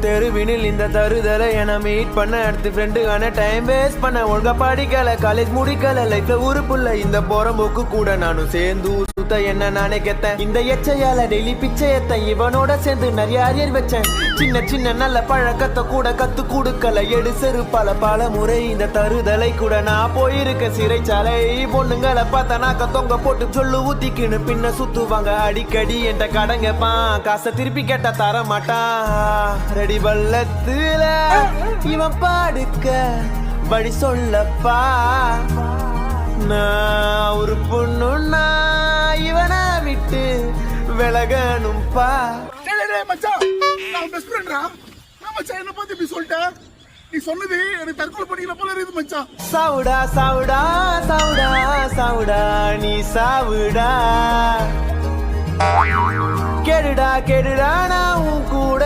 தெருவினில் இந்த தருதலை என மீட் பண்ண அடுத்து ஃப்ரெண்டுக்கான டைம் வேஸ்ட் பண்ண ஒழுங்கா படிக்கல காலேஜ் முடிக்கல லைஃப்ல உருப்புள்ள இந்த போறம்போக்கு கூட நானும் சேர்ந்து சுத்த என்ன நானே கெத்தேன் இந்த எச்சையால டெய்லி பிச்சையத்த இவனோட சேர்ந்து நிறைய அரியர் வச்சேன் சின்ன சின்ன நல்ல பழக்கத்தை கூட கத்து கொடுக்கல எடு செரு பல முறை இந்த தருதலை கூட நான் போயிருக்க சிறைச்சாலை பொண்ணுங்களை பார்த்தா நாக்க தொங்க போட்டு சொல்லு ஊத்திக்கின்னு பின்ன சுத்துவாங்க அடிக்கடி என்ற கடங்கப்பான் காசை திருப்பி கேட்டா தர மாட்டான் ரெடி பள்ளத்துல இவன் பாடுக்க வழி சொல்லப்பா நான் ஒரு பொண்ணுன்னா இவனை விட்டு விலகணும்பா. மச்சான் நான் பெஸ்ட் ஃப்ரெண்ட்ரா. மச்சான் என்ன பத்தி இப்படி சொல்லிட்ட? நீ சொன்னது எனக்கு தற்கொலை பண்ணிக்கல போல இருக்குது மச்சான். சாவுடா சாவுடா சாவுடா சாவுடா நீ சாவுடா கேடுடா கேடுடா நான் உன் கூட